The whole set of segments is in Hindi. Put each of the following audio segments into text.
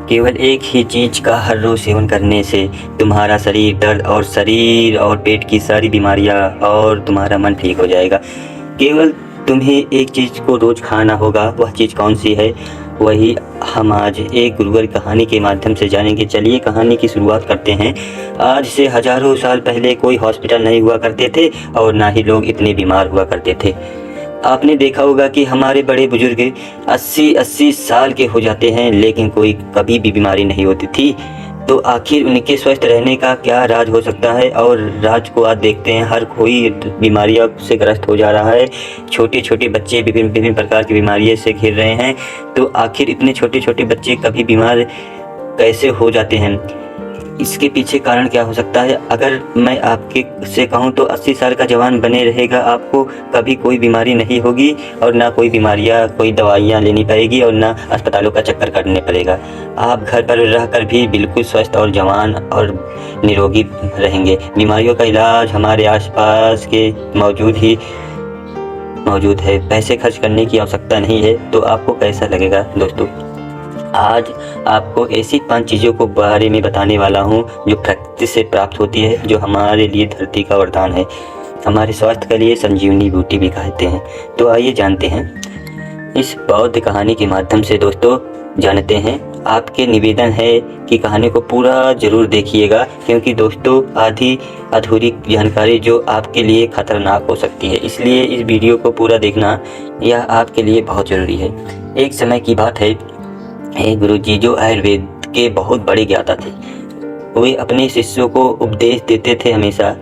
केवल एक ही चीज़ का हर रोज़ सेवन करने से तुम्हारा शरीर और पेट की सारी बीमारियां और तुम्हारा मन ठीक हो जाएगा। केवल तुम्हें एक चीज़ को रोज़ खाना होगा। वह चीज़ कौन सी है, वही हम आज एक गुरुवर कहानी के माध्यम से जानेंगे। चलिए कहानी की शुरुआत करते हैं। आज से हज़ारों साल पहले कोई हॉस्पिटल नहीं हुआ करते थे और ना ही लोग इतने बीमार हुआ करते थे। आपने देखा होगा कि हमारे बड़े बुजुर्ग 80-80 साल के हो जाते हैं, लेकिन कोई कभी भी बीमारी नहीं होती थी। तो आखिर उनके स्वस्थ रहने का क्या राज हो सकता है? और राज को आज देखते हैं, हर कोई बीमारियों से ग्रस्त हो जा रहा है। छोटे छोटे बच्चे विभिन्न प्रकार की बीमारियों से घिर रहे हैं। तो आखिर इतने छोटे छोटे बच्चे कभी बीमार कैसे हो जाते हैं? इसके पीछे कारण क्या हो सकता है? अगर मैं आपके से कहूँ तो 80 साल का जवान बने रहेगा, आपको कभी कोई बीमारी नहीं होगी और ना कोई बीमारियाँ, कोई दवाइयाँ लेनी पड़ेगी और ना अस्पतालों का चक्कर काटने पड़ेगा। आप घर पर रहकर भी बिल्कुल स्वस्थ और जवान और निरोगी रहेंगे। बीमारियों का इलाज हमारे आसपास के मौजूद है। पैसे खर्च करने की आवश्यकता नहीं है। तो आपको कैसा लगेगा दोस्तों? आज आपको ऐसी 5 चीज़ों को बारे में बताने वाला हूँ जो प्रकृति से प्राप्त होती है, जो हमारे लिए धरती का वरदान है। हमारे स्वास्थ्य के लिए संजीवनी बूटी भी कहते हैं। तो आइए जानते हैं इस बौद्ध कहानी के माध्यम से। दोस्तों जानते हैं, आपके निवेदन है कि कहानी को पूरा ज़रूर देखिएगा, क्योंकि दोस्तों आधी अधूरी जानकारी जो आपके लिए खतरनाक हो सकती है। इसलिए इस वीडियो को पूरा देखना यह आपके लिए बहुत ज़रूरी है। एक समय की बात है, एक गुरुजी जो आयुर्वेद के बहुत बड़े ज्ञाता थे, वे अपने शिष्यों को उपदेश देते थे हमेशा।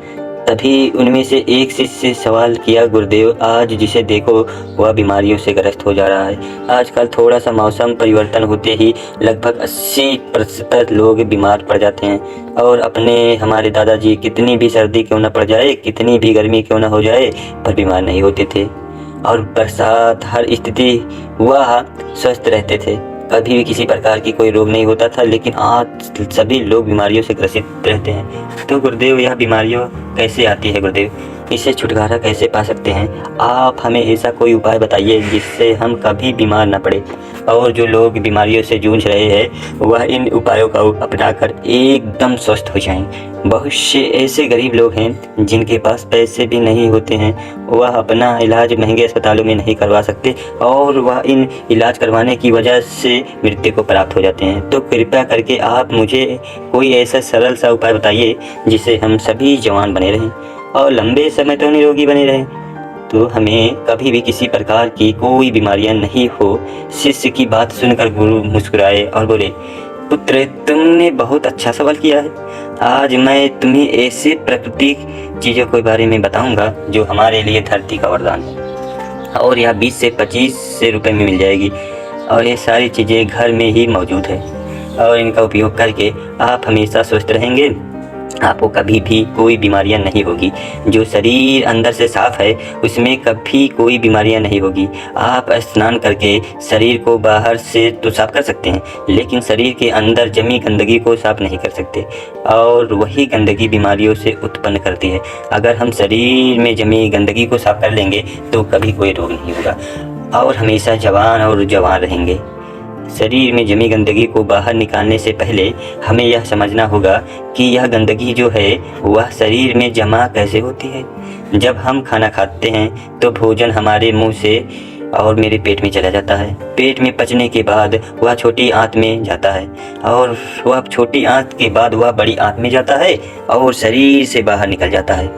तभी उनमें से एक शिष्य से सवाल किया, गुरुदेव आज जिसे देखो वह बीमारियों से ग्रस्त हो जा रहा है। आजकल थोड़ा सा मौसम परिवर्तन होते ही लगभग 80% लोग बीमार पड़ जाते हैं। और हमारे दादाजी कितनी भी सर्दी क्यों न पड़ जाए, कितनी भी गर्मी क्यों न हो जाए, पर बीमार नहीं होते थे। और बरसात हर स्थिति वह स्वस्थ रहते थे, कभी भी किसी प्रकार की कोई रोग नहीं होता था। लेकिन आज सभी लोग बीमारियों से ग्रसित रहते हैं। तो गुरुदेव यह बीमारियों कैसे आती है गुरुदेव? इससे छुटकारा कैसे पा सकते हैं? आप हमें ऐसा कोई उपाय बताइए जिससे हम कभी बीमार न पड़े। और जो लोग बीमारियों से जूझ रहे हैं वह इन उपायों का अपनाकर एकदम स्वस्थ हो जाएं। बहुत से ऐसे गरीब लोग हैं जिनके पास पैसे भी नहीं होते हैं, वह अपना इलाज महंगे अस्पतालों में नहीं करवा सकते और वह इन इलाज करवाने की वजह से मृत्यु को प्राप्त हो जाते हैं। तो कृपया करके आप मुझे कोई ऐसा सरल सा उपाय बताइए जिससे हम सभी जवान बने रहें और लंबे समय तक निरोगी बने रहें, तो हमें कभी भी किसी प्रकार की कोई बीमारियां नहीं हो। शिष्य की बात सुनकर गुरु मुस्कुराए और बोले, पुत्र तुमने बहुत अच्छा सवाल किया है। आज मैं तुम्हें ऐसे प्राकृतिक चीज़ों के बारे में बताऊंगा जो हमारे लिए धरती का वरदान है, और यह 20 से 25 रुपए में मिल जाएगी। और ये सारी चीज़ें घर में ही मौजूद है और इनका उपयोग करके आप हमेशा स्वस्थ रहेंगे। आपको कभी भी कोई बीमारियां नहीं होगी। जो शरीर अंदर से साफ है उसमें कभी कोई बीमारियां नहीं होगी। आप स्नान करके शरीर को बाहर से तो साफ कर सकते हैं, लेकिन शरीर के अंदर जमी गंदगी को साफ नहीं कर सकते, और वही गंदगी बीमारियों से उत्पन्न करती है। अगर हम शरीर में जमी गंदगी को साफ कर लेंगे तो कभी कोई रोग नहीं होगा और हमेशा जवान रहेंगे। शरीर में जमी गंदगी को बाहर निकालने से पहले हमें यह समझना होगा कि यह गंदगी जो है वह शरीर में जमा कैसे होती है। जब हम खाना खाते हैं तो भोजन हमारे मुंह से और मेरे पेट में चला जाता है। पेट में पचने के बाद वह छोटी आंत में जाता है और वह छोटी आंत के बाद वह बड़ी आंत में जाता है और शरीर से बाहर निकल जाता है।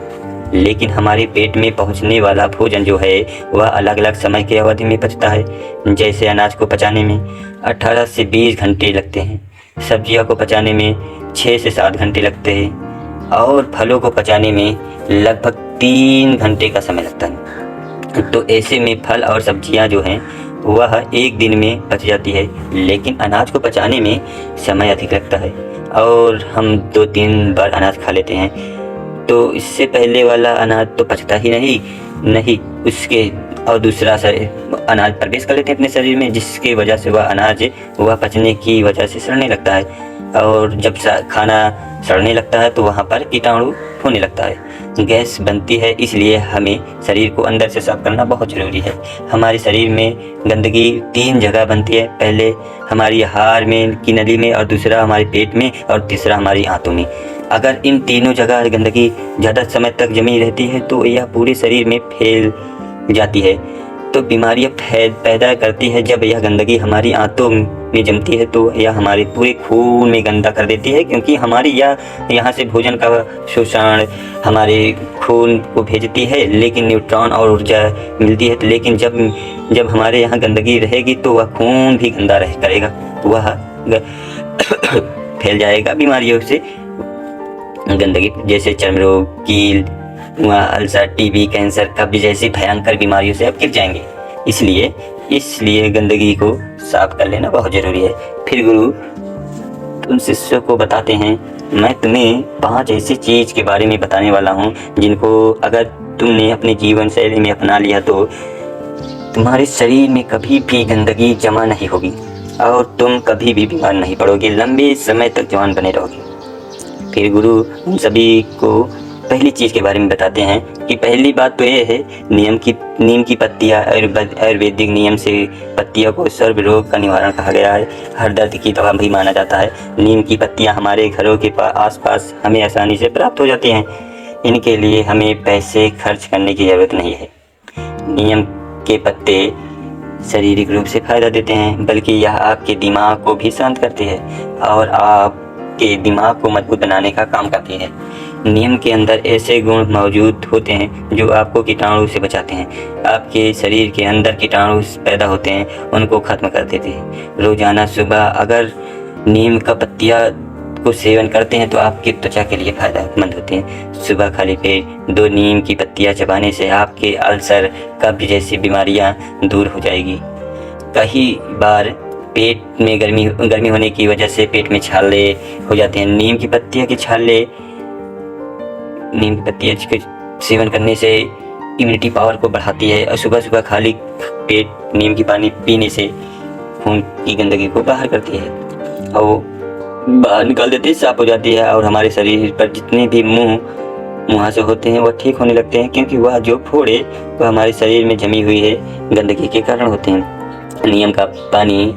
लेकिन हमारे पेट में पहुंचने वाला भोजन जो है वह अलग अलग समय की अवधि में पचता है। जैसे अनाज को पचाने में 18 से 20 घंटे लगते हैं, सब्जियों को पचाने में 6 से 7 घंटे लगते हैं और फलों को पचाने में लगभग 3 घंटे का समय लगता है। तो ऐसे में फल और सब्जियां जो हैं वह एक दिन में पच जाती है, लेकिन अनाज को पचाने में समय अधिक लगता है और हम 2-3 बार अनाज खा लेते हैं। तो इससे पहले वाला अनाज तो पचता ही नहीं उसके और दूसरा अनाज प्रवेश कर लेते हैं अपने शरीर में, जिसकी वजह से वह अनाज वह पचने की वजह से सड़ने लगता है। और जब खाना सड़ने लगता है तो वहाँ पर कीटाणु होने लगता है, गैस बनती है। इसलिए हमें शरीर को अंदर से साफ करना बहुत ज़रूरी है। हमारे शरीर में गंदगी 3 जगह बनती है, पहले हमारी हाड़ में की नली में, और दूसरा हमारे पेट में, और तीसरा हमारी आंतों में। अगर इन तीनों जगह गंदगी ज़्यादा समय तक जमी रहती है तो यह पूरे शरीर में फैल जाती है, तो बीमारियां पैदा करती है। जब यह गंदगी हमारी आंतों में जमती है तो यह हमारे पूरे खून में गंदा कर देती है, क्योंकि हमारी यहाँ से भोजन का शोषण हमारे खून को भेजती है, लेकिन न्यूट्रॉन और ऊर्जा मिलती है। लेकिन जब हमारे यहाँ गंदगी रहेगी तो वह खून भी गंदा करेगा, वह फैल जाएगा बीमारियों से। गंदगी जैसे चर्म रोग, कील, अल्सर, टीबी, कैंसर, कब्ज जैसी भयंकर बीमारियों से आप गिर जाएंगे। इसलिए गंदगी को साफ कर लेना बहुत ज़रूरी है। फिर गुरु उन शिष्यों को बताते हैं, मैं तुम्हें 5 ऐसी चीज़ के बारे में बताने वाला हूँ जिनको अगर तुमने अपने जीवन शैली में अपना लिया तो तुम्हारे शरीर में कभी भी गंदगी जमा नहीं होगी और तुम कभी भी बीमार नहीं पड़ोगे, लंबे समय तक जवान बने रहोगे। फिर गुरु उन सभी को पहली चीज़ के बारे में बताते हैं कि पहली बात तो ये है, नीम की पत्तियाँ आयुर्वेदिक नियम से पत्तियों को सर्व रोग का निवारण कहा गया है। हर दर्द की दवा भी माना जाता है। नीम की पत्तियाँ हमारे घरों के आसपास हमें आसानी से प्राप्त हो जाती हैं। इनके लिए हमें पैसे खर्च करने की ज़रूरत नहीं है। नीम के पत्ते शारीरिक रूप से फायदा देते हैं, बल्कि यह आपके दिमाग को भी शांत करते हैं और आपके दिमाग को मजबूत बनाने का काम करती है। नीम के अंदर ऐसे गुण मौजूद होते हैं जो आपको कीटाणु से बचाते हैं। आपके शरीर के अंदर कीटाणु पैदा होते हैं, उनको खत्म कर देते हैं। रोजाना सुबह अगर नीम का पत्तियाँ को सेवन करते हैं तो आपकी त्वचा के लिए फायदेमंद होते हैं। सुबह खाली पेट 2 नीम की पत्तियाँ चबाने से आपके अल्सर, कब्ज जैसी बीमारियाँ दूर हो जाएगी। कई बार पेट में गर्मी होने की वजह से पेट में छाले हो जाते हैं। नीम की पत्तियाँ के सेवन करने से इम्यूनिटी पावर को बढ़ाती है और सुबह सुबह खाली पेट नीम की पानी पीने से खून की गंदगी को बाहर करती है और बाहर निकाल देती है, साफ हो जाती है। और हमारे शरीर पर जितने भी मुहासे होते हैं वह ठीक होने लगते हैं, क्योंकि वह जो फोड़े वह हमारे शरीर में जमी हुई है गंदगी के कारण होते हैं। नीम का पानी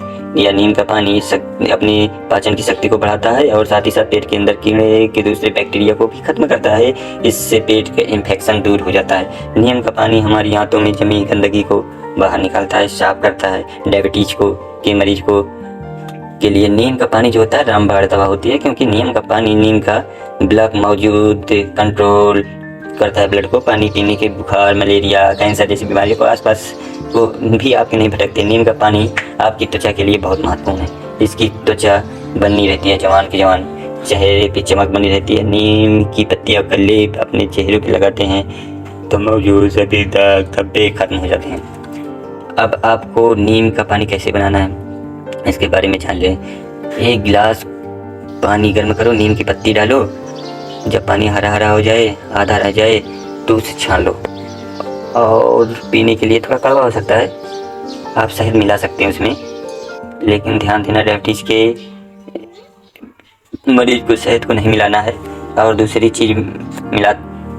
अपनी पाचन की शक्ति को बढ़ाता है और साथ ही साथ पेट के अंदर कीड़े के दूसरे बैक्टीरिया को भी खत्म करता है। इससे पेट का इन्फेक्शन दूर हो जाता है। नीम का पानी हमारी आंतों में जमी गंदगी को बाहर निकालता है, साफ करता है। डायबिटीज के मरीज के लिए नीम का पानी जो होता है रामबाण दवा होती है, क्योंकि नीम का ब्लड मौजूद कंट्रोल करता है ब्लड को। पानी पीने के बुखार, मलेरिया, कैंसर जैसी बीमारियों को आसपास को भी आपके नहीं भटकते। नीम का पानी आपकी त्वचा के लिए बहुत महत्वपूर्ण है। इसकी त्वचा बनी रहती है, जवान के जवान, चेहरे पे चमक बनी रहती है। नीम की पत्तियों का लेप अपने चेहरे पे लगाते हैं तो मौजूद सभी दाग धब्बे खत्म हो जाते हैं। अब आपको नीम का पानी कैसे बनाना है इसके बारे में जान लें। 1 गिलास पानी गर्म करो, नीम की पत्ती डालो। जब पानी हरा हरा हो जाए, आधा रह जाए तो उसे छान लो। और पीने के लिए थोड़ा कड़वा हो सकता है, आप शहद मिला सकते हैं उसमें, लेकिन ध्यान देना डायबिटीज़ के मरीज को शहद को नहीं मिलाना है। और दूसरी चीज़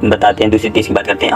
बताते हैं, दूसरी चीज़ की बात करते हैं।